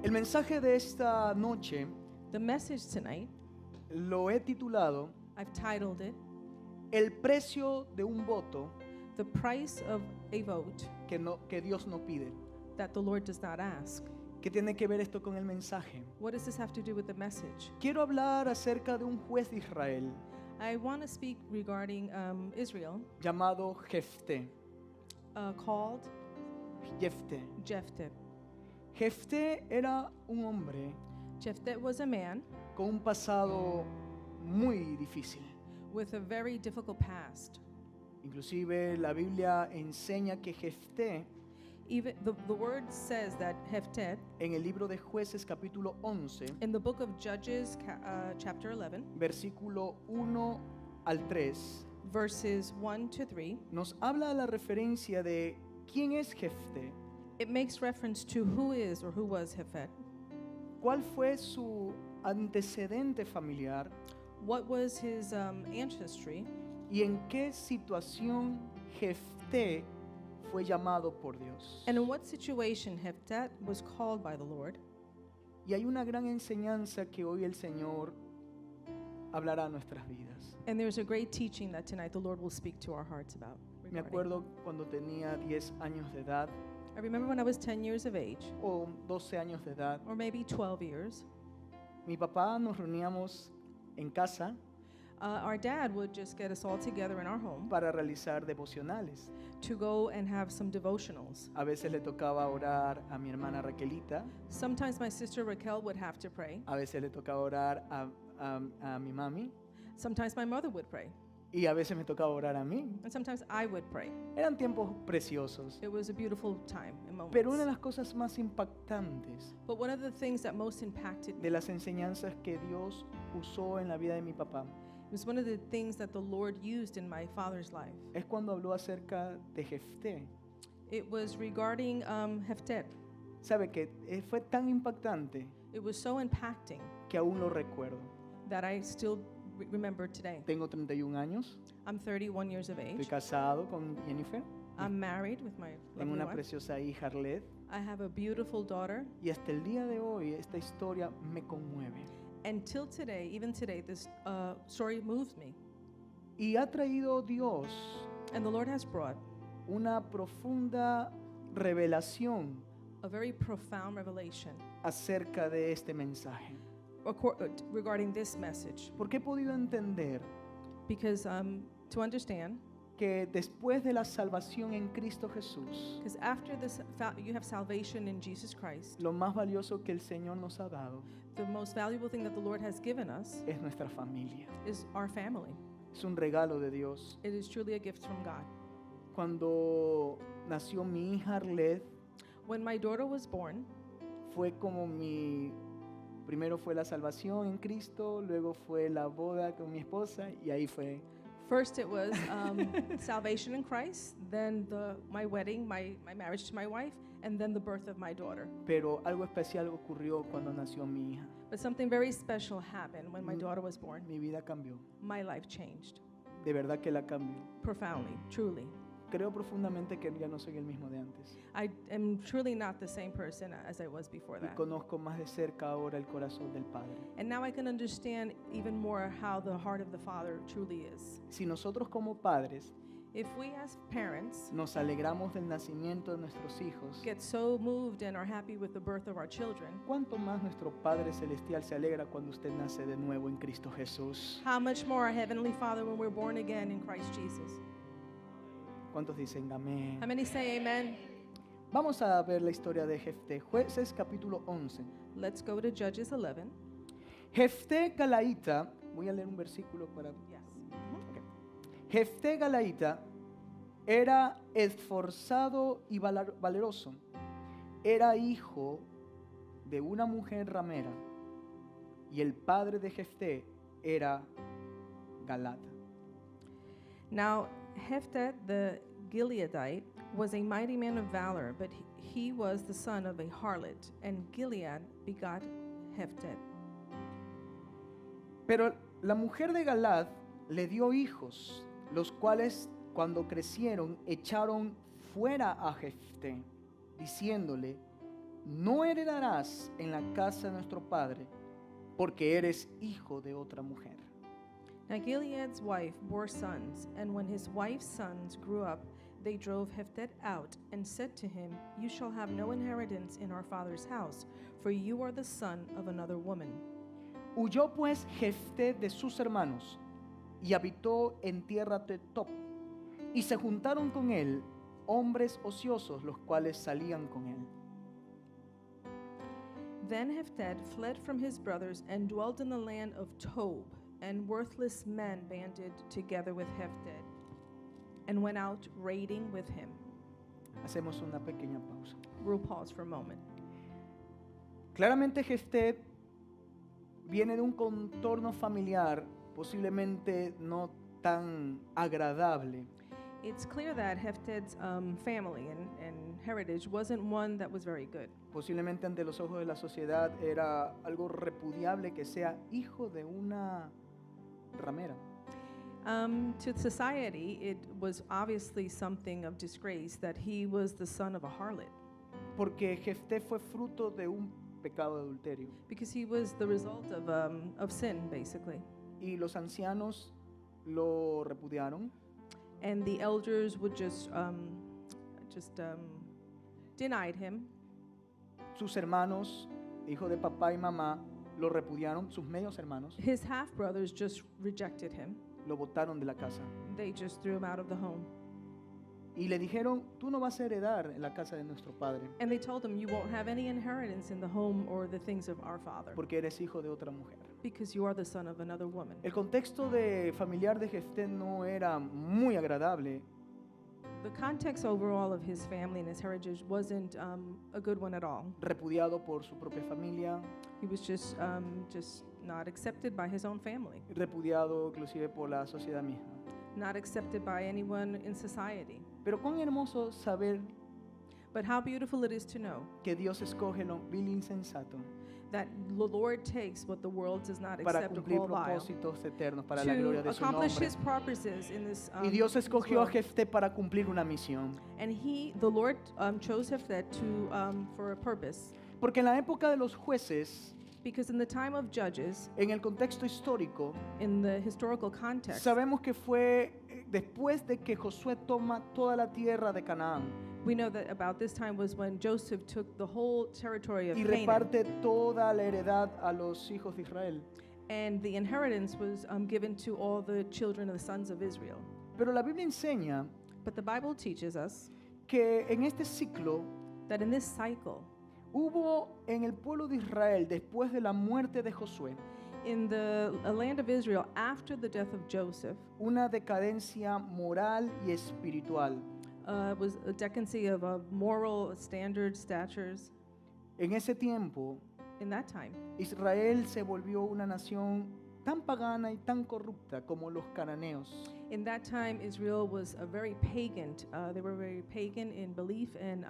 El mensaje de esta noche The message tonight, lo he titulado I've titled it, El precio de un voto The Price of a Vote que Dios no pide. That the Lord Does Not Ask. ¿Qué tiene que ver esto con el mensaje? What does this have to do with the message? Quiero hablar acerca de un juez de Israel I want to speak regarding Israel, llamado Jefté. called Jefté. Jephthah. Jefté era un hombre Jephthah was a man con un pasado muy difícil. with a very difficult past. Inclusive la Biblia enseña que Jefté, Even the word says that Jephthah, en el libro de Jueces capítulo 11, in the book of Judges, chapter 11, versículo 1 al 3, verses 1 to 3, nos habla la referencia de quién es Jefté, it makes reference to who is or who was Jephthah, cuál fue su antecedente familiar what was his ancestry, y en qué situación Jefté fue llamado por Dios. and in what situation Jephthah was called by the Lord. Y hay una gran enseñanza que hoy el Señor hablará a nuestras vidas. And there's a great teaching that tonight the Lord will speak to our hearts about. Me regarding. acuerdo cuando tenía 10 años de edad I remember when I was 10 years of age, o 12 años de edad, or maybe 12 years, mi papá nos reuníamos en casa our dad would just get us all together in our home para realizar devocionales. to go and have some devotionals. A veces le tocaba orar a mi hermana Raquelita, Sometimes my sister Raquel would have to pray. a veces le tocaba orar a mi mami Sometimes my mother would pray. y a veces me tocaba orar a mí. And sometimes I would pray. Eran tiempos preciosos. It was a beautiful time and Pero una de moments. las cosas más impactantes But one of the things that most impacted me de las enseñanzas que Dios usó en la vida de mi papá was one of the things that the Lord used in my father's life. es cuando habló acerca de Jefté. It was regarding Jephthah. Sabe que fue tan impactante It was so impacting que aún lo recuerdo. that I still remember today. Tengo 31 años, I'm 31 years of estoy age. casado con Jennifer, I'm married with my tengo lovely una wife. preciosa hija Arlette I have a beautiful daughter. y hasta el día de hoy esta historia me conmueve. Until today, even today, this story moves me. Y ha traído Dios And the Lord has brought una profunda revelación a very profound revelation acerca de este mensaje. regarding this message. Porque he podido entender Because to understand, que después de la salvación en Cristo Jesús, because after this, you have salvation in Jesus Christ, lo más valioso que el Señor nos ha dado the most valuable thing that the Lord has given us es nuestra familia. is our family. Es un regalo de Dios. It is truly a gift from God. Cuando nació mi hija Arlette, When my daughter was born, fue como primero fue la salvación en Cristo, luego fue la boda con mi esposa y ahí fue. first it was salvation in Christ, then my wedding, my marriage to my wife, and then the birth of my daughter. Pero algo especial ocurrió cuando nació mi hija. But something very special happened when my Mm. daughter was born. Mi vida cambió. My life changed De verdad que la cambió. profoundly, truly. Creo profundamente que ya no soy el mismo de antes. I am truly not the same person as I was before Y that. conozco más de cerca ahora el corazón del Padre. And now I can understand even more how the heart of the Father truly is. Si nosotros como padres If we as parents nos alegramos del nacimiento de nuestros hijos, get so moved and are happy with the birth of our children, ¿cuánto más nuestro Padre Celestial se alegra cuando usted nace de nuevo en Cristo Jesús? how much more our Heavenly Father when we're born again in Christ Jesus? ¿Cuántos dicen amén? How many say amen? Vamos a ver la historia de Jefté. Jueces capítulo 11. Let's go to Judges 11. Jefté Galaíta, voy a leer un versículo para... Yes. Jefté Galaíta era esforzado y valeroso. Era hijo de una mujer ramera y el padre de Jefté era Galad. Now, Jephthah the Gileadite was a mighty man of valor, but he was the son of a harlot, and Gilead begot Jephthah. Pero la mujer de Galad le dio hijos, los cuales cuando crecieron echaron fuera a Jefté, diciéndole: no heredarás en la casa de nuestro padre, porque eres hijo de otra mujer. Now Gilead's wife bore sons, and when his wife's sons grew up, they drove Hephted out and said to him, You shall have no inheritance in our father's house, for you are the son of another woman. Huyó pues Jefté de sus hermanos y habitó en tierra de Top, y se juntaron con él hombres ociosos, los cuales salían con él. Then Hephted fled from his brothers and dwelt in the land of Tob, and worthless men banded together with Hephted and went out raiding with him. Hacemos una pequeña pausa. We'll pause for a moment. Claramente Jefté viene de un contorno familiar posiblemente no tan agradable. It's clear that Hefted's family and heritage wasn't one that was very good. Posiblemente ante los ojos de la sociedad era algo repudiable que sea hijo de una ramera. To society, it was obviously something of disgrace that he was the son of a harlot, Porque Jefté fue fruto de un pecado de adulterio. because he was the result of sin, basically. Y los ancianos lo repudiaron. And the elders would just denied him. Sus hermanos, hijos de papá y mamá, lo repudiaron. Sus medios hermanos His half brothers just rejected him. lo botaron de la casa. They just threw him out of the home. Y le dijeron, tú no vas a heredar en la casa de nuestro padre, And they told him, You won't have any inheritance in the home or the things of our father, porque eres hijo de otra mujer. because you are the son of another woman. El contexto familiar de Jefté no era muy agradable. The context overall of his family and his heritage wasn't a good one at all. Repudiado por su propia familia, He was just not accepted by his own family, repudiado inclusive por la sociedad misma. not accepted by anyone in society. Pero cuán hermoso saber But how beautiful it is to know que Dios escoge lo vil e insensato that the Lord takes what the world does not para accept or cumplir call vile propósitos eternos para la gloria to de su accomplish nombre. his purposes in this Y Dios this escogió a world. Jefté para cumplir una misión. And the Lord chose Hephted for a purpose, Porque en la época de los jueces, because in the time of Judges, en el contexto histórico, in the historical context, sabemos que fue después de que Josué toma toda la tierra de Canaán we know that about this time was when Joseph took the whole territory of y Canaan, reparte toda la heredad a los hijos de Israel. and the inheritance was given to all the children of the sons of Israel. Pero la Biblia enseña But the Bible teaches us que en este ciclo that in this cycle, hubo en el pueblo de Israel, después de la muerte de Josué, in the land of Israel, after the death of Joseph, una decadencia moral y espiritual. was a decadency of moral standards, statures. En ese tiempo, In that time, Israel se volvió una nación tan pagana y tan corrupta como los cananeos. in that time, Israel was a very pagan. They were very pagan in belief and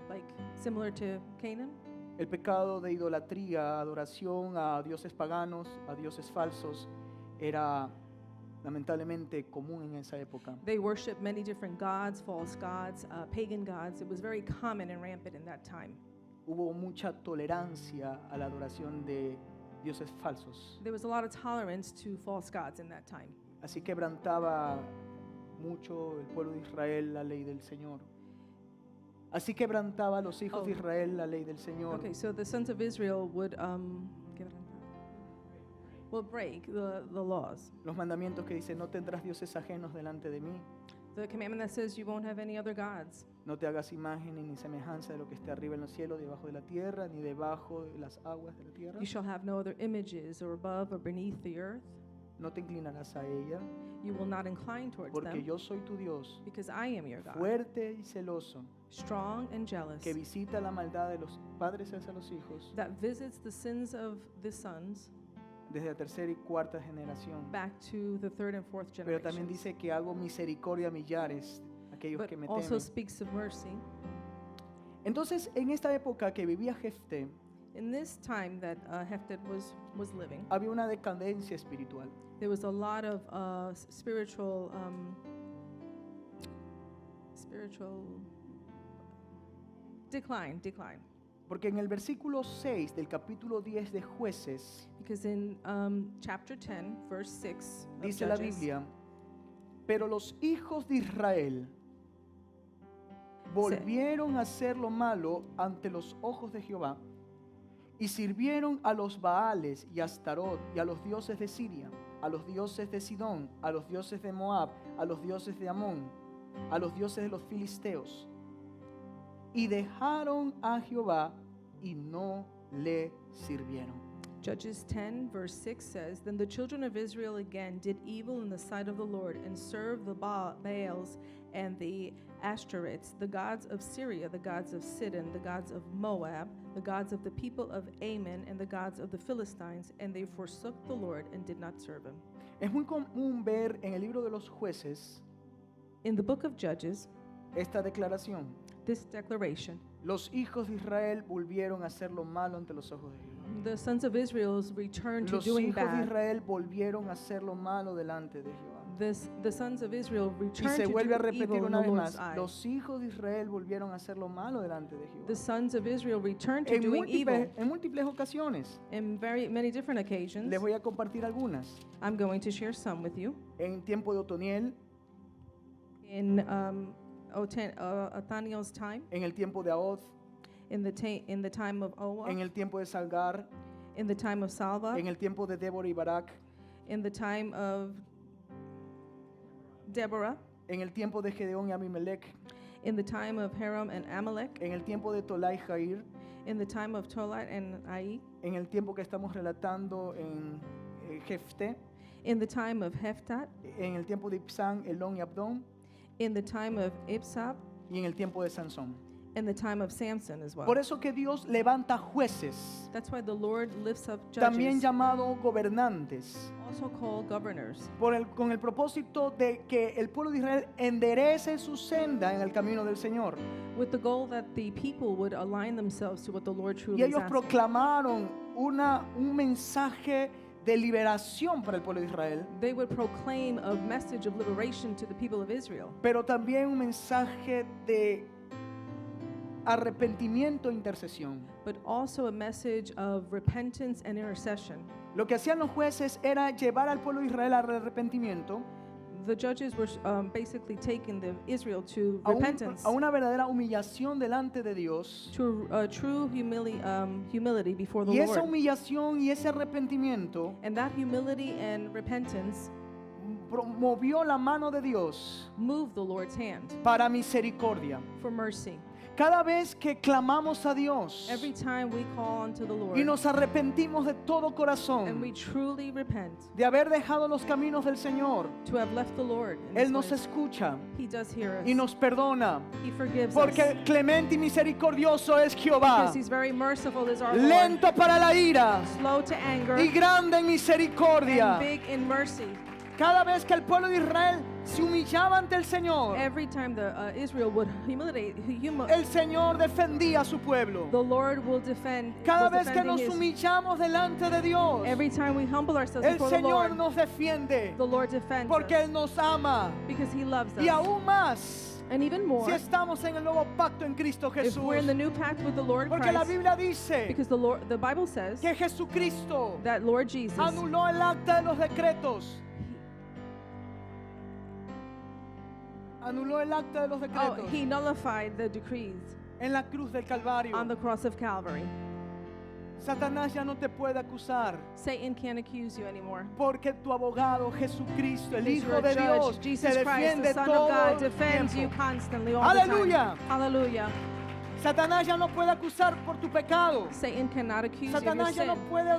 like similar to Canaan. El pecado de idolatría, adoración a dioses paganos, a dioses falsos, era lamentablemente común en esa época. They worshiped many different gods, false gods, pagan gods. It was very common and rampant in that time. Hubo mucha tolerancia a la adoración de dioses falsos. There was a lot of tolerance to false gods in that time. Así quebrantaba mucho el pueblo de Israel la ley del Señor. Así quebrantaba a los hijos de Oh. Israel la ley del Señor. Okay, so the sons of Israel would break the laws. Los mandamientos que dicen, no tendrás dioses ajenos delante de mí, The commandment that says you won't have any other gods. no te hagas imagen ni semejanza de lo que esté arriba en los cielos, debajo de la tierra, ni debajo de las aguas de la tierra. You shall have no other images or above or beneath the earth. No te inclinarás a ella, You will not incline towards porque them, yo soy tu Dios, because I am your God, fuerte y celoso, strong and jealous, que visita la maldad de los padres hacia los hijos, that visits the sins of the sons desde la tercera y cuarta generación. back to the third and fourth Pero también generations. dice que hago misericordia a millares, aquellos But que me also temen. speaks of mercy. Entonces, en esta época que vivía Jefté, In this time that Hephted was living, había una decadencia espiritual. there was a lot of spiritual decline. Porque en el versículo 6 del capítulo 10 de Jueces Because in chapter 10, verse 6 of dice la Judges, Biblia, pero los hijos de Israel volvieron a hacer lo malo ante los ojos de Jehová y sirvieron a los Baales y a Astarot y a los dioses de Siria, a los dioses de Sidón, a los dioses de Moab, a los dioses de Amón, a los dioses de los filisteos, y dejaron a Jehová y no le sirvieron. Judges 10, verse 6 says, Then the children of Israel again did evil in the sight of the Lord, and served the Baals and the Ashtoreths, the gods of Syria, the gods of Sidon, the gods of Moab, the gods of the people of Ammon, and the gods of the Philistines, and they forsook the Lord and did not serve him. Es muy común ver en el libro de los jueces In the book of Judges, esta declaración. this declaration, Los hijos de Israel volvieron a hacer lo malo ante los ojos de Jehová. the sons of Israel's returned to Los doing hijos de bad. Israel volvieron a hacer lo malo delante de Jehová. The sons of Israel Y returned se to vuelve a do repetir evil in una the vez Lord's más. eyes. Los hijos de Israel volvieron a hacer lo malo delante de Jehová. The sons of Israel returned to En doing evil múltiples ocasiones. in very many different occasions. Les voy a compartir algunas. I'm going to share some with you. En tiempo de Otoniel, In Othniel's time, en el tiempo de Ahod, in the time of Oah, en el tiempo de Salgar, in the time of Salva, en el tiempo de Débora y Barak, in the time of Deborah, en el tiempo de Gedeón y Abimelech, in the time of Hiram and Amalek, en el tiempo de Tolá y Jair, in the time of Tolat and Ai, en el tiempo que estamos relatando en Jefté, in the time of Hephtat, en el tiempo de Ibsán, Elón y Abdón, in the time of Ipsab, y en el tiempo de Sansón. in the time of Samson as well. Por eso que Dios levanta jueces, That's why the Lord lifts up también judges, llamados gobernantes, also called governors, con el propósito de que el pueblo de Israel enderece su senda en el camino del Señor. with the goal that the people would align themselves to what the Lord truly Y is ellos asking. proclamaron un mensaje de liberación para el pueblo de Israel, They would proclaim a message of liberation to the people of Israel, pero también un mensaje de arrepentimiento e intercesión. but also a message of repentance and intercession. Lo que hacían los jueces era llevar al pueblo de Israel al arrepentimiento, The judges were basically taking Israel to a repentance, una verdadera humillación delante de Dios. to a true humility before the Y esa Lord. humillación y ese arrepentimiento And that humility and repentance movió la mano de Dios moved the Lord's hand para misericordia. for mercy. Cada vez que clamamos a Dios Every time we call unto the Lord y nos arrepentimos de todo and we corazón truly repent de haber dejado los caminos del Señor, to have left the Lord in Él His nos ways, escucha He does hear us. y nos perdona, He forgives us porque clemente y misericordioso es Jehová, because He's very merciful is our Lord, lento para la ira slow to anger y grande en and misericordia. big in mercy. Cada vez que el pueblo de Israel se humillaba ante el Señor, Every time the Israel would el Señor defendía a su pueblo. the Lord will defend. Cada was vez que defending nos his- humillamos delante de Dios, Every time we humble ourselves el before the Señor Lord, nos defiende the Lord defends porque us Él nos ama. because He loves Y us. aún más, And even more, si estamos en el nuevo pacto en Cristo if we're in the Jesús. new pact with the Lord Porque la Christ, Biblia dice because the Bible says que Jesucristo that Lord Jesus anuló el acta de los decretos. Anuló el acta de los decretos He nullified the decrees en la cruz del Calvario. on the cross of Calvary. Satanás ya no te puede acusar Satan can't accuse you anymore. porque tu abogado Jesucristo, el Because Hijo your de Dios, judge, te Jesus Christ, defiende the Son todo of God, el defends you tiempo. constantly all Aleluya. the time. Hallelujah. Satanás ya no puede acusar por tu pecado. Satan cannot accuse you of your Satanás ya no sin. puede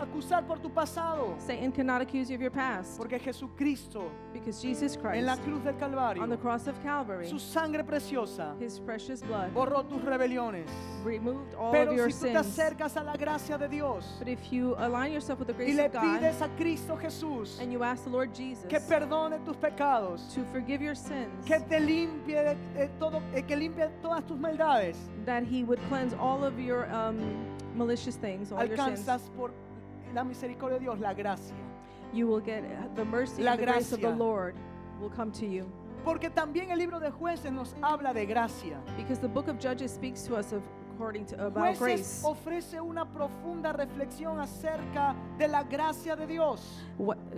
acusar por tu pasado. Satan cannot accuse you of your past. Porque Jesucristo Because Jesus en la Christ, cruz del on the Calvario, cross of Calvary, su sangre preciosa His precious blood borró tus rebeliones. removed all of Pero your si tú te sins. acercas a la gracia de Dios But if you align yourself with the y grace le of God pides a Cristo Jesús and you ask the Lord Jesus que perdone tus pecados, to forgive your sins, que te limpie que limpie todas tus maldades, that He would cleanse all of your malicious things, all your sins, alcanzas por la misericordia de Dios la gracia. you will get the mercy La and the grace of the gracia. Lord will come to you. Porque también el libro de Jueces nos habla de gracia. Because the book of Judges speaks to us of according to about Jueces grace. ofrece una profunda reflexión acerca de la gracia de Dios.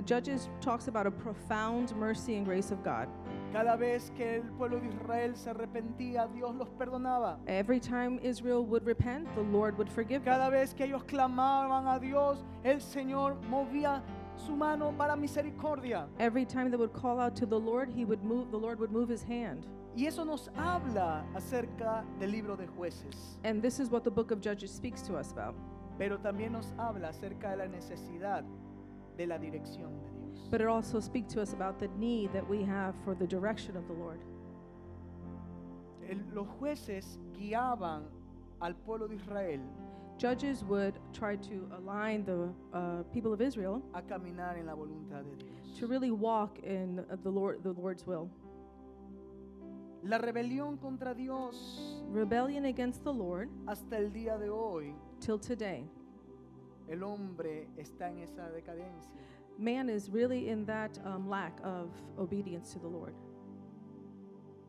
Judges talks about a profound mercy and grace of God. Cada vez que el pueblo de Israel se arrepentía, Dios los perdonaba. Every time Israel would repent, the Lord would forgive them. Cada vez que ellos clamaban a Dios, el Señor movía su mano para misericordia. Every time they would call out to the Lord, the Lord would move his hand. Y eso nos habla acerca del libro de Jueces. And this is what the book of Judges speaks to us about. Pero también nos habla acerca de la necesidad de la dirección de Dios. But it also speaks to us about the need that we have for the direction of the Lord. Los jueces guiaban al pueblo de Israel Judges would try to align the people of Israel a caminar en la voluntad de Dios. to really walk in the Lord's will. La rebelión contra Dios Rebellion against the Lord hasta el día de hoy, till today. el hombre está en esa decadencia. Man is really in that lack of obedience to the Lord.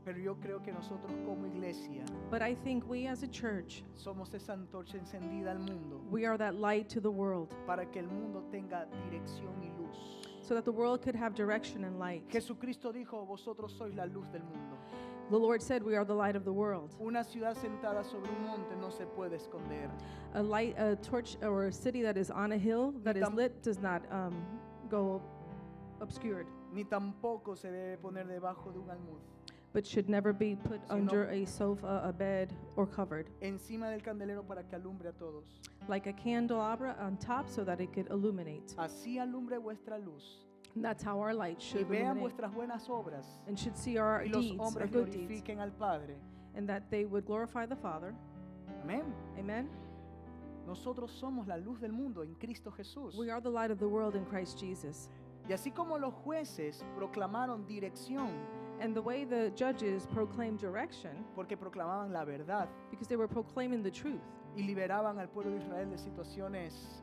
Pero yo creo que nosotros como iglesia But I think we as a church, somos esa antorcha encendida al mundo we are that light to the world para que el mundo tenga dirección y luz. so that the world could have direction and light. Jesucristo dijo, vosotros sois la luz del mundo. The Lord said we are the light of the world. Una ciudad sentada sobre un monte no se puede esconder. A torch or a city that is on a hill that is lit does not go obscured, Ni tampoco se debe poner debajo de un almud. but should never be put Sino- under a sofa, a bed, or covered. Encima del candelero para que alumbre a todos. Like a candelabra on top so that it could illuminate. Así alumbre vuestra luz. And that's how our light Y should vean illuminate vuestras buenas obras. and should see our Y los deeds, our hombres good deeds, glorifiquen al Padre. and that they would glorify the Father. Amén. Amen. Nosotros somos la luz del mundo en Cristo Jesús. We are the light of the world in Christ Jesus. Y así como los jueces proclamaron dirección And the way the judges proclaimed direction, porque proclamaban la verdad because they were proclaiming the truth, y liberaban al pueblo de Israel de situaciones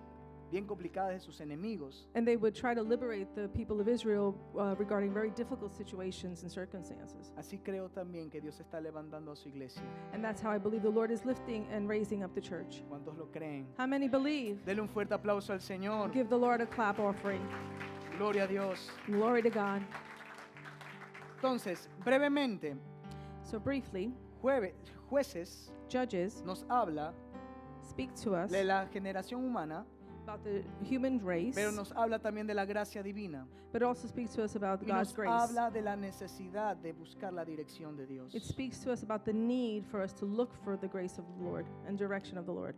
bien complicadas de sus enemigos. and they would try to liberate the people of Israel regarding very difficult situations and circumstances. Así creo también que Dios está levantando a su iglesia. And that's how I believe the Lord is lifting and raising up the church. ¿Cuántos lo creen? How many believe? Dele un fuerte aplauso al Señor. Give the Lord a clap offering. Gloria a Dios. Glory to God. Entonces, brevemente, So briefly, Jueces Judges nos habla speak to us de la generación humana, about the human race, pero nos habla también de la gracia divina. but it also speaks to us about Y God's nos grace. habla de la necesidad de buscar la dirección de Dios. It speaks to us about the need for us to look for the grace of the Lord and direction of the Lord.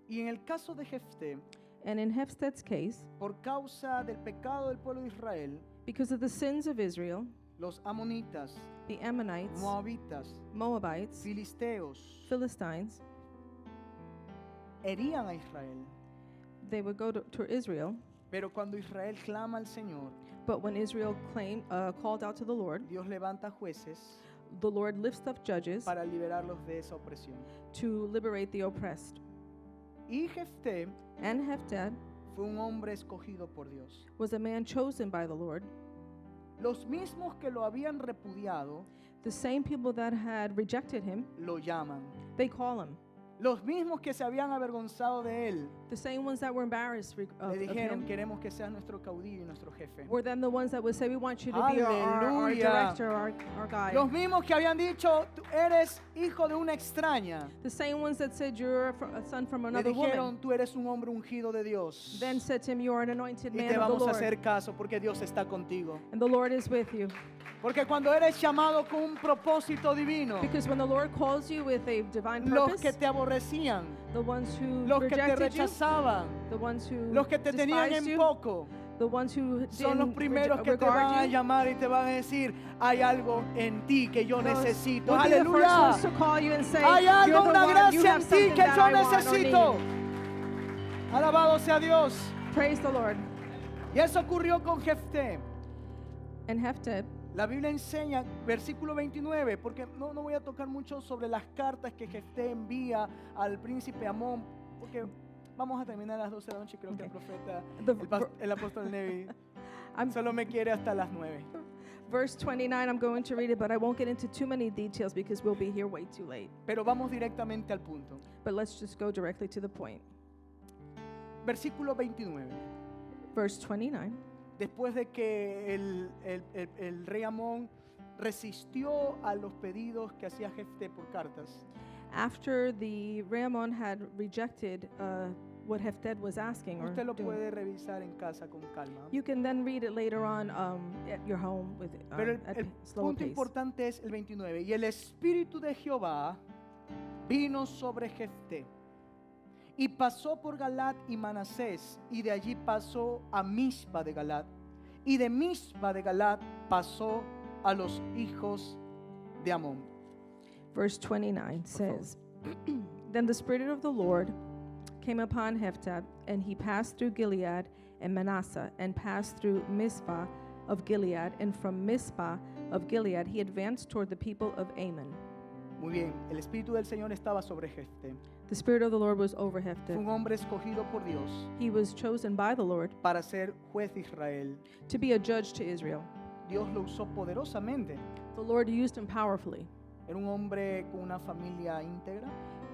Y en el caso de Jefté, And in Hephstad's case, por causa del pecado del pueblo de Israel, because of the sins of Israel, los amonitas, the Ammonites, moabitas, Moabites, filisteos, Philistines, herían a Israel. they would go to Israel. Pero cuando Israel clama al Señor, But when Israel called out to the Lord, Dios levanta jueces the Lord lifts up judges para liberarlos de esa opresión. to liberate the oppressed. Y Jefté And Hephstad fue un hombre escogido por Dios. was a man chosen by the Lord. Los mismos que lo habían repudiado The same people that had rejected him, lo llaman. they call him. Los mismos que se habían avergonzado de él The same ones that were embarrassed le dijeron, him queremos que seas nuestro caudillo y nuestro jefe. were then the ones that would say, we want you to be our Aleluya. director, our guide. Los mismos que habían dicho, tú eres hijo de una extraña, The same ones that said, you're a son from le another woman, dijeron, tú eres un hombre ungido de Dios. then said to him, you are an anointed Y man te of the vamos a Lord, hacer caso porque Dios está contigo. and the Lord is with you. Porque cuando eres llamado con un propósito divino, Because when the Lord calls you with a divine los purpose, que te aborrecían, the ones who los que te rejected you, rechazaban, the ones who los que te tenían despised en you, poco, the ones who son los didn't primeros que te van a regard you, llamar y te van a decir, hay algo en ti que yo those necesito. will be the first Aleluya. ones to call you and say, Hay you're algo, the una one, you gracia have en ti something que that yo I want or necesito. need. Alabado sea Dios. Praise the Lord. Y eso ocurrió con Jefté. And Hephstad, La Biblia enseña, versículo 29, porque no voy a tocar mucho sobre las cartas que Jefté envía al príncipe Amón, porque vamos a terminar a las 12 de la noche, creo que el Okay. profeta, The el apóstol Nevi. Solo me quiere hasta las 9. Verse 29, I'm going to read it, but I won't get into too many details because we'll be here way too late. Pero vamos directamente al punto. But let's just go directly to the point. Versículo 29. Verse 29. Después de que el rey Amón resistió a los pedidos que hacía Jefté por cartas, After the Ramon had rejected what Hefted was asking, or usted lo doing, puede revisar en casa con calma. you can then read it later on at your home with Pero at el slower punto pace. importante es el 29. Y el Espíritu de Jehová vino sobre Jefté y pasó por Galat y Manasés, y de allí pasó a Mispa de Galat, y de Mispa de Galat pasó a los hijos de Amón. Verse 29 says, Then the Spirit of the Lord came upon Hephtab, and he passed through Gilead and Manasseh, and passed through Mizpah of Gilead, and from Mizpah of Gilead he advanced toward the people of Ammon. Muy bien, el Espíritu del Señor estaba sobre Jefté. The Spirit of the Lord was over Fue Hephtab. un hombre escogido por Dios He was chosen by the Lord para ser juez de Israel. to be a judge to Israel. Dios lo usó poderosamente. The Lord used him powerfully. Era un hombre con una familia íntegra,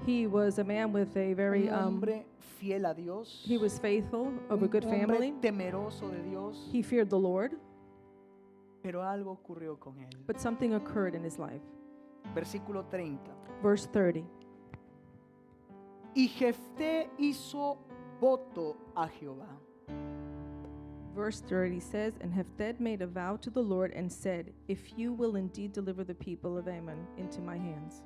He was a man with a very, un hombre fiel a Dios, he was faithful, of a un good hombre family. temeroso de Dios, He feared the Lord, pero algo ocurrió con él. but something occurred in his life. Versículo 30. Verse 30. Y Jefté hizo voto a Jehová. Verse 30 says, And Hephted made a vow to the Lord and said, If you will indeed deliver the people of Ammon into my hands.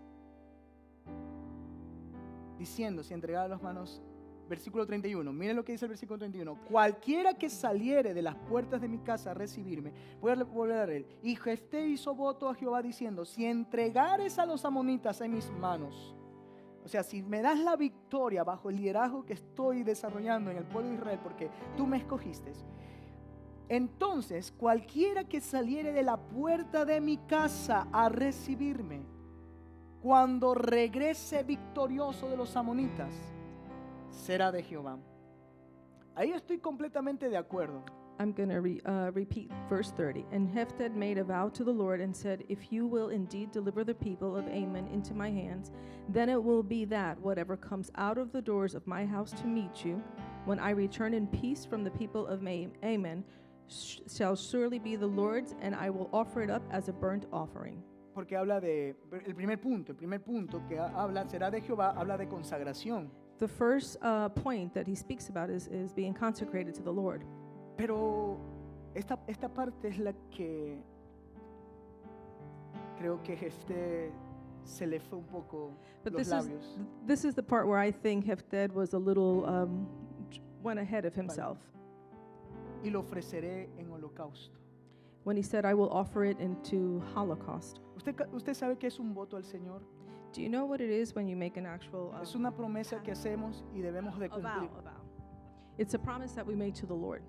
Diciendo, si entregara las manos, versículo 31, miren lo que dice el versículo 31, cualquiera que saliere de las puertas de mi casa a recibirme, voy a volver a leer, y Jefté hizo voto a Jehová diciendo, si entregares a los amonitas en mis manos, o sea, si me das la victoria bajo el liderazgo que estoy desarrollando en el pueblo de Israel, porque tú me escogiste, entonces cualquiera que saliere de la puerta de mi casa a recibirme, cuando regrese victorioso de los amonitas, será de Jehová. Ahí estoy completamente de acuerdo. I'm going to repeat verse 30. And Hephted made a vow to the Lord and said, If you will indeed deliver the people of Ammon into my hands, then it will be that whatever comes out of the doors of my house to meet you, when I return in peace from the people of Ammon, shall surely be the Lord's, and I will offer it up as a burnt offering. Porque habla de, el primer punto que habla, será de Jehová, habla de consagración. The first point that he speaks about is being consecrated to the Lord. Pero esta parte es la que creo que Jefté se le fue un poco But los this labios. is the part where I think Hephted was a little went ahead of himself Y lo ofreceré en holocausto. when he said, "I will offer it into Holocaust." ¿Usted sabe que es un voto al Señor? Do you know what it is when you make an actual Es una promesa que hacemos y debemos de a vow? cumplir. A vow. It's a promise that we make to the Lord.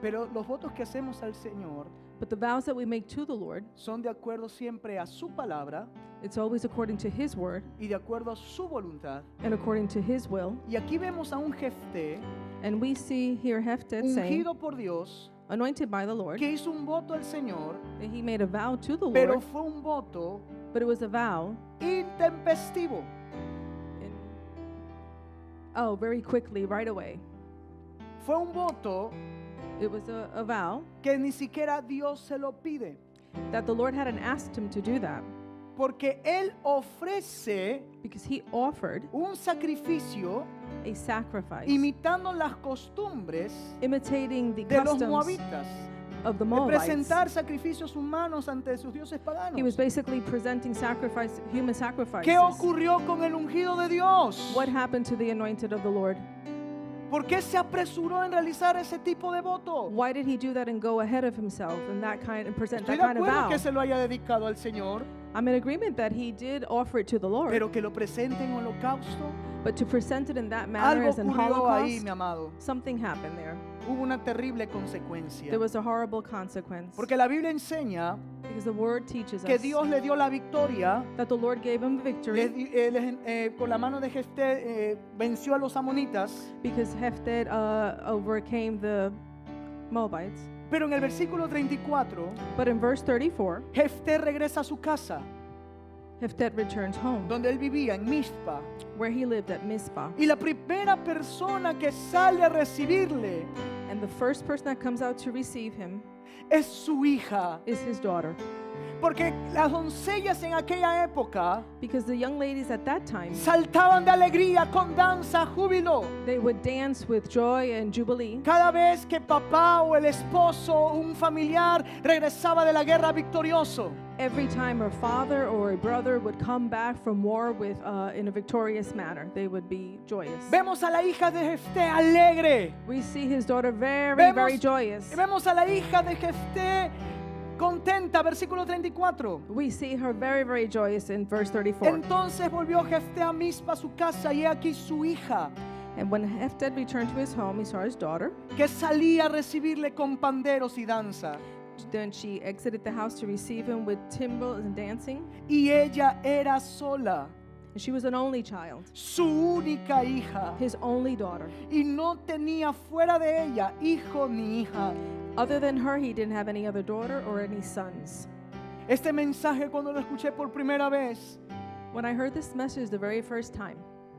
Pero los votos que hacemos al Señor But the vows that we make to the Lord, son de acuerdo siempre a su palabra it's always according to His word y de acuerdo a su voluntad. and according to His will. Y aquí vemos a un Jefté And we see here Hephted saying, ungido por Dios anointed by the Lord, que hizo un voto al Señor, that he made a vow to the pero Lord, fue un voto but it was a vow. intempestivo. In, oh, very quickly, right away. Fue un voto It was a vow que ni siquiera Dios se lo pide, that the Lord hadn't asked him to do that porque Él ofrece because he offered un sacrificio a sacrifice imitando las costumbres imitating the de los customs moabitas, of the de Moabites. presentar sacrificios humanos ante sus dioses He was paganos. basically presenting human sacrifices. ¿Qué ocurrió con el ungido de Dios? What happened to the anointed of the Lord? ¿Por qué se apresuró en realizar ese tipo de voto? Why did he do that and go ahead of himself and present Estoy that de kind of acuerdo vow? que se lo haya dedicado al Señor, I'm in agreement that he did offer it to the Lord, pero que lo presente en holocausto. but to present it in that manner Algo as in ocurrió ahí, Holocaust, mi amado. something happened there. Hubo una terrible consecuencia. There was a horrible consequence. Porque la Biblia enseña Because the word teaches que us Dios le dio la victoria. that the Lord gave him victory Con la mano de Jefté venció a los amonitas, because Hephted overcame the Moabites. Pero en el versículo 34, But in verse 34, Jefté regresa a su casa, Hephteh returns home, donde él vivía, en Mizpa. where he lived at Mizpah. Y la primera persona que sale a recibirle And the first person that comes out to receive him es su hija. is his daughter. Porque las doncellas en aquella época Because the young ladies at that time, saltaban de alegría, con danza, júbilo. they would dance with joy and jubilee Cada vez que papá o el esposo o un familiar regresaba de la guerra victorioso. every time her father or a brother would come back from war with in a victorious manner. They would be joyous. Vemos a la hija de Jefté alegre. We see his daughter very, very Vemos, joyous. vemos a la hija de Jefté contenta, versículo 34. We see her very, very joyous in verse 34. Entonces volvió Jefté a Mizpa, a su casa, y he aquí su hija, And when Hephteh returned to his home, he saw his daughter. que salía a recibirle con panderos y danza. Then she exited the house to receive him with timbrels and dancing. Y ella era sola, And she was an only child, su única hija, his only daughter. y no tenía fuera de ella hijo ni hija. Other than her, he didn't have any other daughter or any sons. Este mensaje, cuando lo escuché por primera vez, When I heard this message the very first time,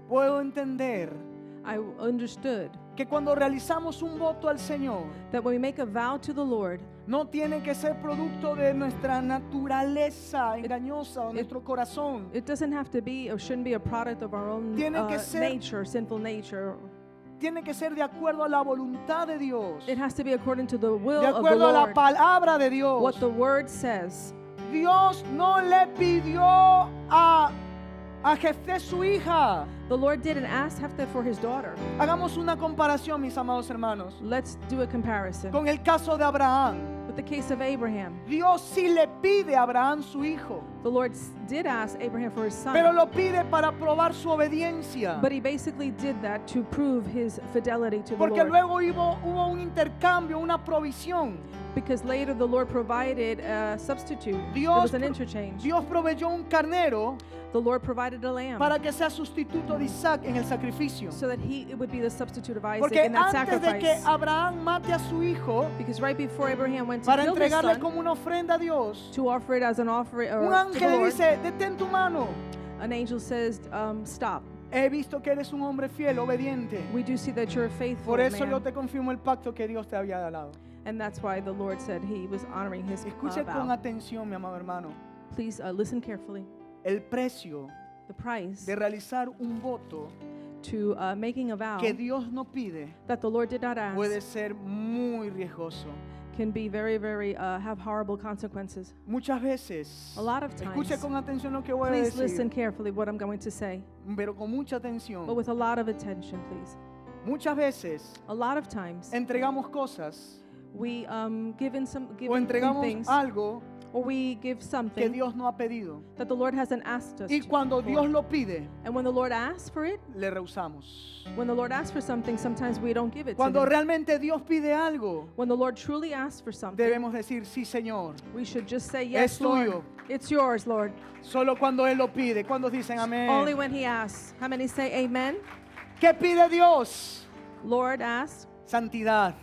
puedo entender I understood que cuando realizamos un voto al Señor, that when we make a vow to the Lord, no tiene que ser producto de nuestra naturaleza engañosa o nuestro corazón. it doesn't have to be or shouldn't be a product of our own Tiene que ser- nature, sinful nature. Tiene que ser de acuerdo a la voluntad de Dios, It has to be according to the will de of the acuerdo a la Lord, palabra de Dios. what the Word says. Dios no le pidió a Jefté su hija. The Lord didn't ask Hephteh for his daughter. Hagamos una comparación, mis amados hermanos, Let's do a comparison con el caso de Abraham. with the case of Abraham. Dios sí le pide a Abraham su hijo, The Lord did ask Abraham for his son, pero lo pide para probar su obediencia. but he basically did that to prove his fidelity to the Porque Lord. luego hubo un intercambio, una provisión. Because later the Lord provided a substitute. There Dios, was an interchange. Dios proveyó un carnero The Lord provided a lamb para que sea sustituto de Isaac en el sacrificio. so that it would be the substitute of Isaac Porque in that antes de que sacrifice. Abraham mate a su hijo Because right before Abraham went to para kill his entregarle son, como una ofrenda a Dios, to offer it as an offering un to the ángel le Lord, dice, detén tu mano. an angel says, stop. He visto que eres un hombre fiel, obediente. We do see that you're a faithful Por eso yo man. te confirmo el pacto que Dios te había dado. And that's why the Lord said he was honoring his Escuche con vow. atención, mi amado hermano. Please listen carefully. El precio The price de realizar un voto to making a vow que Dios no pide that the Lord did not ask puede ser muy riesgoso. can be very, very, have horrible consequences. Muchas veces, A lot of escuche times. con atención lo que voy a Please listen decir, carefully what I'm going to say, pero con mucha but atención. with a lot of attention, please. Muchas veces A lot of times entregamos cosas we give in some o give in entregamos things, algo or we give que something Dios no ha pedido. that the Lord hasn't asked us Y to cuando for. Dios lo pide, And when the Lord asks for it, le rehusamos. when the Lord asks for something, sometimes we don't give it to Cuando him. realmente Dios pide algo, When the Lord truly asks for something, debemos decir, sí, Señor. we should just say, yes, Es Lord. tuyo. It's yours, Lord. Solo cuando Él lo pide. ¿Cuántos dicen Only amén? when he asks. How many say amen? ¿Qué pide Dios? Lord asks Santidad,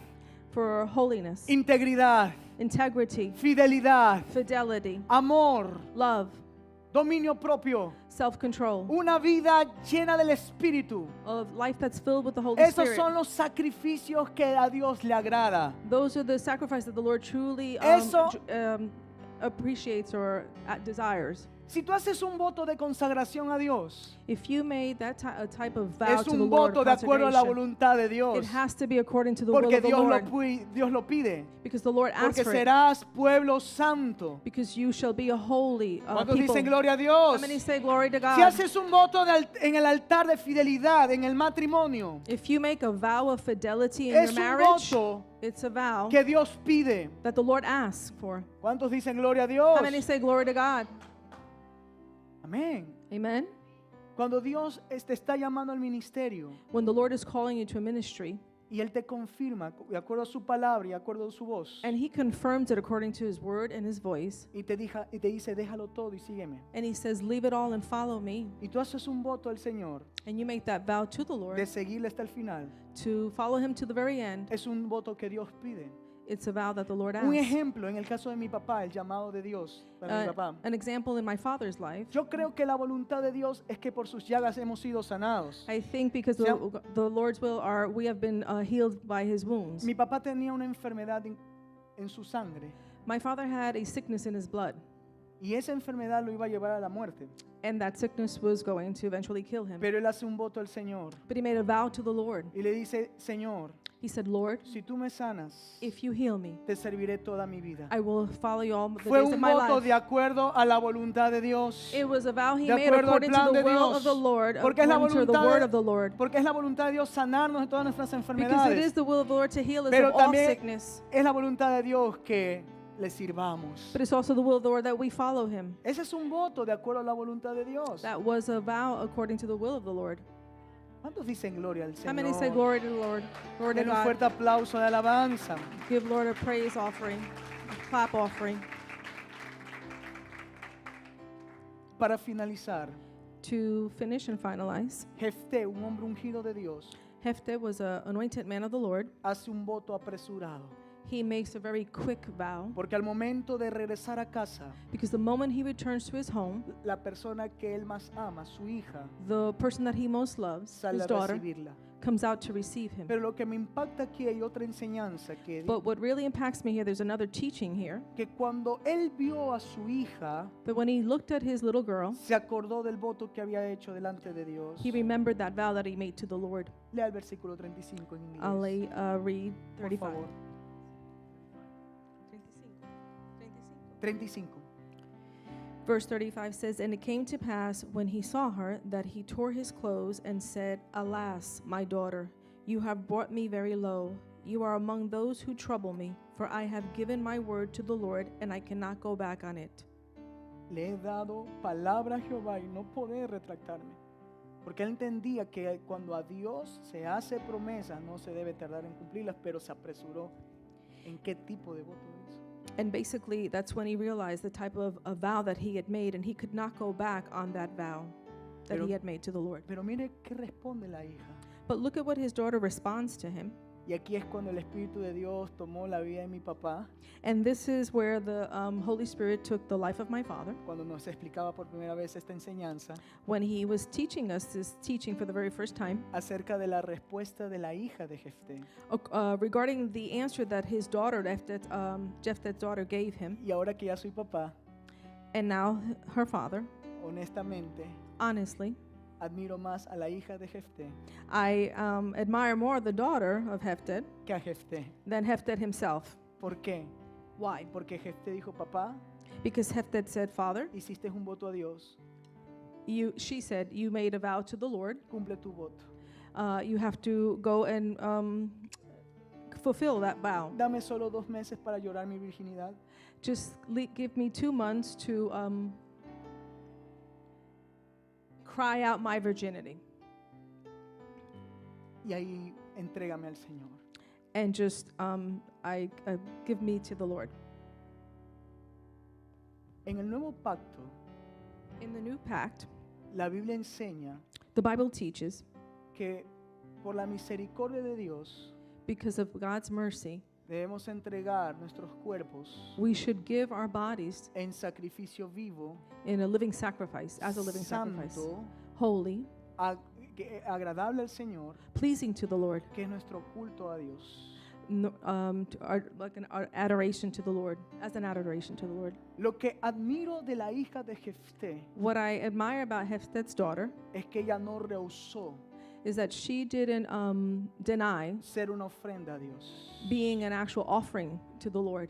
for holiness, integridad, integrity, fidelidad, fidelity, amor, love, dominio propio, self-control, una vida llena del Espíritu. of life that's filled with the Holy Esos Spirit. son los sacrificios que a Dios le agrada. Those are the sacrifices that the Lord truly Eso- appreciates or desires. Si tú haces un voto de consagración a Dios, If you made that a type of vow es to the un Lord, voto de acuerdo a la consecration, voluntad de it Dios. has to be according to the will Porque of the Dios Lord, Dios lo pide. because the Lord asks Porque for it. serás pueblo santo. Because you shall be a holy ¿Cuántos people. dicen gloria a How Dios? many say glory to God? Si haces un voto en el altar de fidelidad, en el matrimonio, If you make a vow of fidelity in es your un marriage, voto it's a vow que Dios pide. that the Lord asks for. ¿Cuántos dicen gloria a Dios? How many say glory to God? Amén. Amen. Cuando Dios te está llamando al ministerio When the Lord is calling you to a ministry y Él te confirma de acuerdo a su palabra y de acuerdo a su voz and He confirms it according to His word and His voice, y te dice déjalo todo y sígueme. and He says, leave it all and follow me, Y tú haces un voto al Señor and you make that vow to the de Lord seguirle hasta el final. to follow Him to the very end, Es un voto que Dios pide. It's a vow that the Lord Un asks. ejemplo en el caso de mi papá, el llamado de Dios para mi papá. An example in my father's life. Yo creo que la voluntad de Dios es que por sus llagas hemos sido sanados. I think because Se the Lord's will are we have been healed by his wounds. Mi papá tenía una enfermedad en su sangre My father had a sickness in his blood, y esa enfermedad lo iba a llevar a la muerte. and that sickness was going to eventually kill him. Pero él hace un voto al Señor But he made a vow to the Lord. y le dice, Señor, He said, Lord, si tú me sanas, if you heal me, te serviré toda mi vida. I will follow you all the Fue days of un my voto life. de acuerdo a la voluntad de Dios. It was a vow he De made acuerdo al according to plan the de will Dios. of the Lord, Porque es la according to the voluntad word de- of the Lord. Porque es la voluntad de Dios sanarnos de todas nuestras Because it enfermedades. is the will of the Lord to heal us Pero of all también sickness. es la voluntad de Dios que le sirvamos. But it's also the will of the Lord that we follow him. Ese es un voto de acuerdo a la voluntad de Dios. That was a vow according to the will of the Lord. ¿Cuántos dicen gloria al How many say Señor? glory to the Lord? Glory to Den un God. fuerte aplauso de alabanza. Give Lord a praise offering, a clap offering. Para finalizar, To finish and finalize, Jefté, un hombre ungido de Dios, Jephthah was an anointed man of the Lord. hace un voto apresurado. He makes a very quick vow Porque al momento de regresar a casa, because the moment he returns to his home, la persona que él más ama, su hija, the person that he most loves, sale his a daughter, recibirla. comes out to receive him. Pero lo que me impacta aquí hay otra enseñanza But what really impacts me here, there's another teaching here, que cuando él vio a su hija, that when he looked at his little girl, se acordó del voto que había hecho delante de Dios. he remembered that vow that he made to the Lord. Lea el versículo 35 en inglés. I'll read Por 35. favor. 35. Verse 35 says, And it came to pass when he saw her that he tore his clothes and said, Alas, my daughter, you have brought me very low. You are among those who trouble me, for I have given my word to the Lord, and I cannot go back on it. Le he dado palabra a Jehová y no podré retractarme. Porque él entendía que cuando a Dios se hace promesa no se debe tardar en cumplirlas, pero se apresuró en qué tipo de voto es. And basically, that's when he realized the type of a vow that he had made, and he could not go back on that vow that Pero- he had made to the Lord. Pero mire qué responde la hija. But look at what his daughter responds to him. Y aquí es cuando el Espíritu de Dios tomó la vida de mi papá, And this is where the Holy Spirit took the life of my father cuando nos explicaba por primera vez esta enseñanza when he was teaching us this teaching for the very first time acerca de la respuesta de la hija de Jefté. regarding the answer that his daughter, Jephthah's daughter, gave him. Y ahora que ya soy papá, And now her father, honestamente, honestly, admiro más a la hija de Jefté I admire more the daughter of Jephthah que a Jefté. than Jephthah himself. ¿Por qué? Why? Porque Jefté dijo, papá, Because Jephthah said, Father, hiciste un voto a Dios, she said, you made a vow to the Lord. cumple tu voto. You have to go and fulfill that vow. Dame solo 2 meses para llorar mi virginidad. Just give me 2 months to cry out my virginity Y ahí entrégame al Señor. and just give me to the Lord. En el nuevo pacto, In the new pact, la Biblia enseña the Bible teaches, que por la misericordia de Dios because of God's mercy, debemos entregar nuestros cuerpos we should give our bodies en sacrificio vivo, in a living sacrifice, as a living sacrifice, santo, holy, agradable al Señor, pleasing to the Lord, que es nuestro culto a Dios. like an adoration to the Lord, as an adoration to the Lord. Lo que admiro de la hija de Jefté What I admire about Jephthah's daughter es que ella no rehusó is that she didn't deny ser una ofrenda a Dios. being an actual offering to the Lord.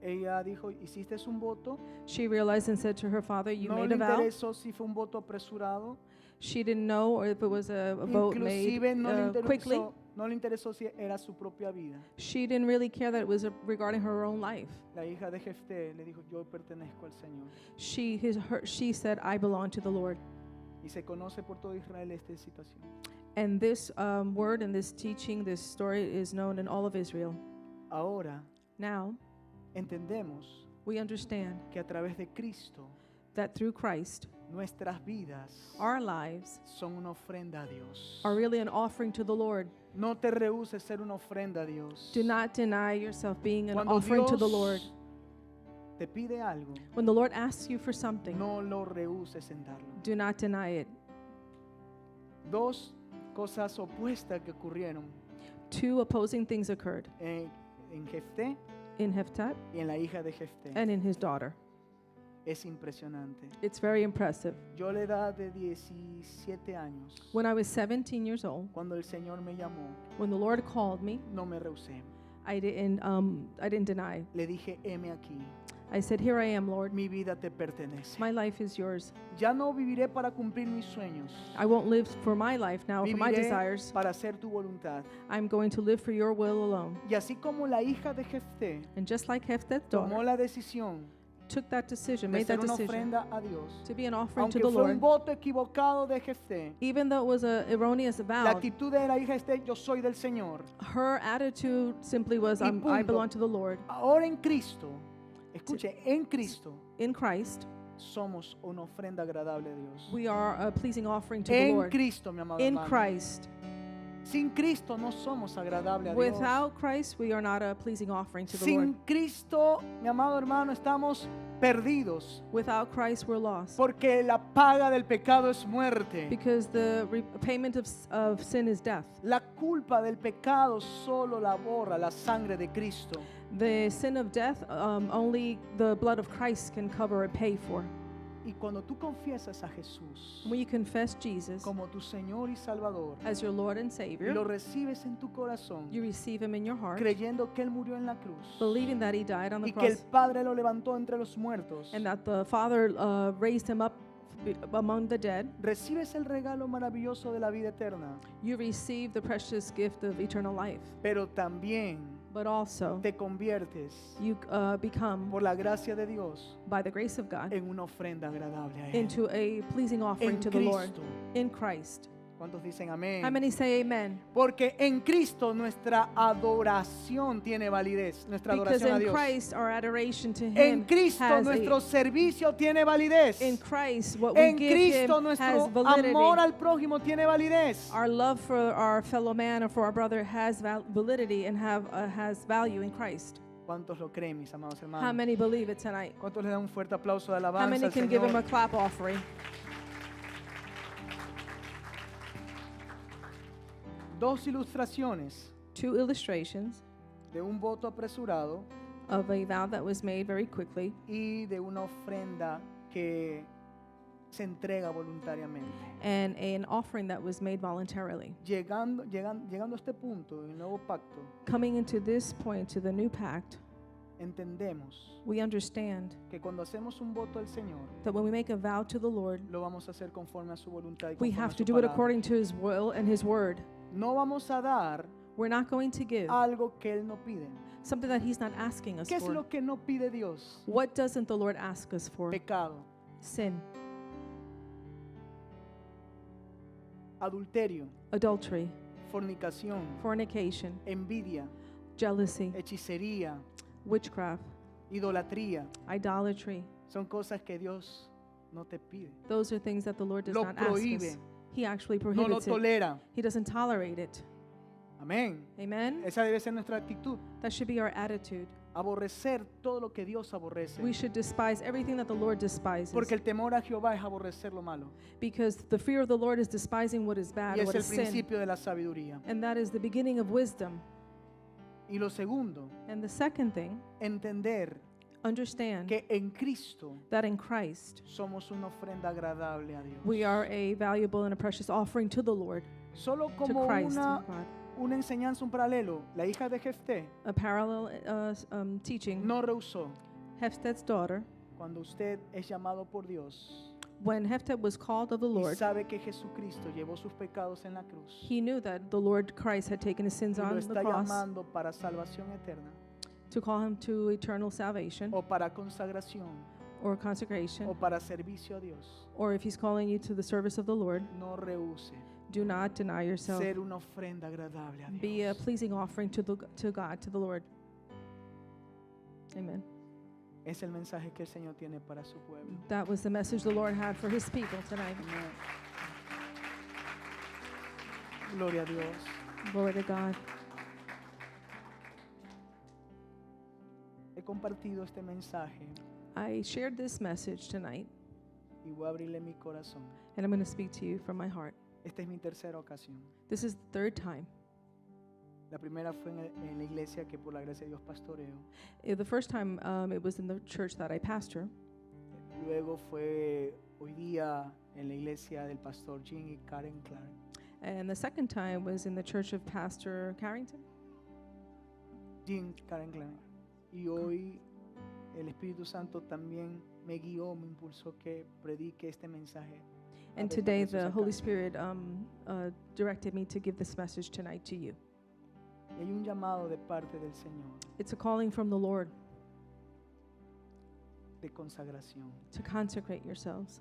Ella dijo, hiciste un voto, She realized and said to her father, you no made le a vow. interesó si fue un voto apresurado, She didn't know or if it was a vote made inclusive quickly. no le interesó si era su propia vida. She didn't really care that it was regarding her own life. La hija de Jefté le dijo, yo pertenezco al Señor. She said, I belong to the Lord. Y se conoce por todo Israel esta situación. And this word and this teaching, this story is known in all of Israel. Ahora Now, entendemos we understand que a través de Cristo that through Christ, nuestras vidas our lives son una ofrenda a Dios. are really an offering to the Lord. No te rehuses ser una ofrenda a Dios. Do not deny yourself being an Cuando offering to the Dios Lord. te pide algo, When the Lord asks you for something, no lo rehuses en darlo. do not deny it. Dos cosas opuestas que ocurrieron Two opposing things occurred en Jefté in Hephtat y en la hija de Jefté. and in his daughter. Es impresionante. It's very impressive. Yo a la edad de 17 años, When I was 17 years old, cuando el Señor me llamó, when the Lord called me, no me rehusé. I didn't deny. Le dije, heme aquí, I said, "Here I am, Lord. mi vida te pertenece. My life is yours. Ya no viviré para cumplir mis sueños. I won't live for my life now, for my Viviré desires. para hacer tu voluntad. I'm going to live for your will alone." Y así como la hija de Jefté And just like Hephtat's tomó daughter la decisión took that decision, de made ser that una decision ofrenda a Dios, to be an offering aunque to the fue un Lord, voto equivocado de Jefté, even though it was a erroneous la vow, actitud de la hija de yo soy del Señor. her attitude simply was, Y I punto. belong to the Lord. Ahora en Cristo, escuche, en Cristo In Christ, somos una ofrenda agradable a Dios. we are a pleasing offering to the En Lord. Cristo, mi amado In hermano. Christ. Sin Cristo no somos agradables a Dios. Without Christ, we are not a pleasing offering to the Sin Lord. Cristo, mi amado hermano, estamos perdidos. Without Christ, we're lost. Porque la paga del pecado es muerte. Because the payment of sin is death. La culpa del pecado solo la borra la sangre de Cristo. The sin of death, only the blood of Christ can cover and pay for. Y cuando tú confiesas a Jesús When you confess Jesus como tu Señor y Salvador, as your Lord and y Savior, lo recibes en tu corazón, you receive Him in your heart, creyendo que Él murió en la cruz believing that He died on the y que el cross Padre lo levantó entre los muertos, and that the Father raised Him up among the dead, recibes el regalo maravilloso de la vida eterna, you receive the precious gift of eternal life. pero también But also, te conviertes you become, por la gracia de Dios by the grace of God, en una ofrenda agradable a Él. into a pleasing offering En to the Lord. Cristo. In Christ. ¿Cuántos dicen amén? How many say amen? Porque en Cristo nuestra adoración tiene validez, nuestra Because adoración a in Dios. Christ, our adoration to En Him Cristo has nuestro servicio tiene validez. in Christ, what we En give Cristo Him nuestro has validity. amor al prójimo tiene validez. Our love for our fellow man or for our brother has validity and has value in Christ. ¿Cuántos lo creen, mis amados How hermanos? many believe it tonight? ¿Cuántos le dan un fuerte aplauso de How alabanza many al can give Him a Señor? clap offering? Dos ilustraciones Two illustrations de un voto apresurado of a vow that was made very quickly y de una ofrenda que se entrega voluntariamente. and an offering that was made voluntarily. Llegando a este punto del nuevo pacto, Coming into this point, to the new pact, entendemos we understand que cuando hacemos un voto al Señor, that when we make a vow to the Lord, lo vamos a hacer conforme a su voluntad y we conforme a have su to do it palabra. according to His will and His word. No vamos a dar We're not going to give algo que Él no pide. something that He's not asking us ¿Qué es for. lo que no pide Dios? What doesn't the Lord ask us for? Pecado, Sin, adulterio, adultery, fornicación, fornication, envidia, jealousy, hechicería, witchcraft, idolatría. idolatry. Son cosas que Dios no te pide. Those are things that the Lord does Lo not ask us. prohíbe. He actually No lo prohibits it. tolera. He doesn't tolerate it. Amén. Amen? Esa debe ser nuestra actitud. That should be our attitude. Aborrecer todo lo que Dios aborrece. We should despise everything that the Lord despises. Porque el temor a Jehová es aborrecer lo malo. Because the fear of the Lord is despising what is bad, Y es what el is sin. principio de la sabiduría. And that is the beginning of wisdom. Y lo segundo, And the second thing, entender understand que en Cristo that in Christ somos una ofrenda agradable a Dios. we are a valuable and a precious offering to the Lord, Solo to como Christ, to una God. enseñanza, un paralelo, la hija de Jefté A parallel teaching, no rehusó. Hephtat's daughter, Cuando usted es llamado por Dios when Hephtat was called of the y Lord, sabe que Jesucristo llevó sus pecados en la cruz he knew that the Lord Christ had taken his sins y lo on the está cross llamando para salvación eterna to call him to eternal salvation o para consagración or consecration, o para servicio a Dios, or if he's calling you to the service of the Lord, no rehúse do not deny yourself. ser una ofrenda agradable a Be a Dios. pleasing offering to God, to the Lord. Amen. Es el mensaje que el Señor tiene para su pueblo. That was the message the Lord had for His people tonight. Amén. Gloria a Dios. Glory to God. He compartido este mensaje I shared this message tonight, y voy a abrirle mi corazón. and I'm going to speak to you from my heart. Esta es mi tercera ocasión. This is the third time. La primera fue en la iglesia que por la gracia de Dios pastoreo. The first time it was in the church that I pastor. Luego fue hoy día en la iglesia del pastor Jim y Karen Clark. And the second time was in the church of Pastor Carrington. Jim, Karen Clark. Y hoy el Espíritu Santo también me guió, me impulsó que predique este mensaje. And a today Jesús the acá. Holy Spirit directed me to give this message tonight to you. Y hay un llamado de parte del Señor It's a calling from the Lord de consagración. to consecrate yourselves.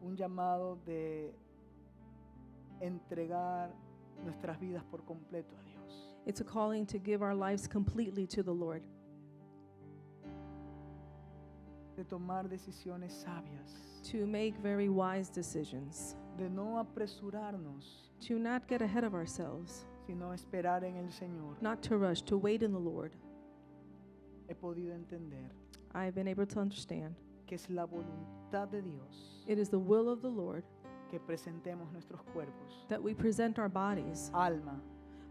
Un llamado de entregar nuestras vidas por completo a Dios. It's a calling to give our lives completely to the Lord, De tomar decisiones sabias. to make very wise decisions, De no apresurarnos, to not get ahead of ourselves, sino esperar en el Señor. not to rush, to wait in the Lord. He podido entender I've been able to understand que es la voluntad de Dios it is the will of the Lord que presentemos nuestros cuerpos, that we present our bodies, alma,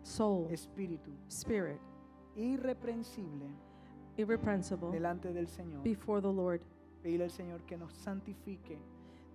soul, espíritu, spirit, irreprensible irrepressible delante del Señor. before the Lord, Pedirle al Señor que nos santifique,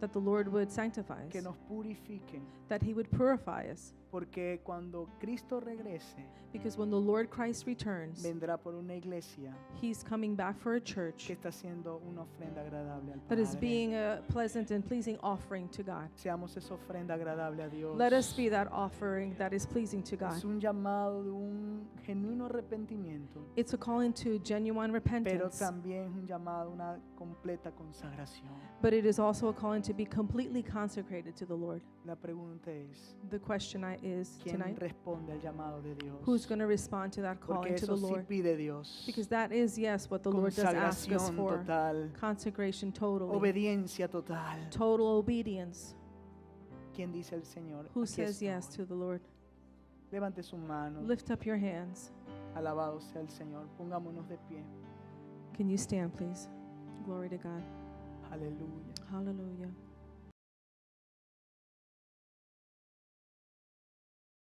that the Lord would sanctify que us, nos purifique, that He would purify us. porque cuando Cristo regrese, Because when the Lord Christ returns, vendrá por una iglesia He's coming back for a church que está haciendo una ofrenda agradable al that is Padre. being a pleasant and pleasing offering to God. Seamos esa ofrenda agradable a Dios. Let us be that offering that is pleasing to God. Es un llamado de un genuino arrepentimiento, It's a calling to genuine pero repentance, también es un llamado a una completa consagración. but it is also a calling to be completely consecrated to the Lord. La pregunta es, The question is ¿quién tonight, responde al llamado de Dios? who's going to respond to that calling Porque to the eso sí Lord? pide Dios. Because that is, yes, what the Lord does ask us Consagración for. total, Consecration totally. obediencia total. Total obedience. ¿Quién dice el Señor? Who Aquí says yes estoy. to the Lord? Levante su mano. Lift up your hands. Alabado sea el Señor. Pongámonos de pie. Can you stand, please? Glory to God. Aleluya. Hallelujah.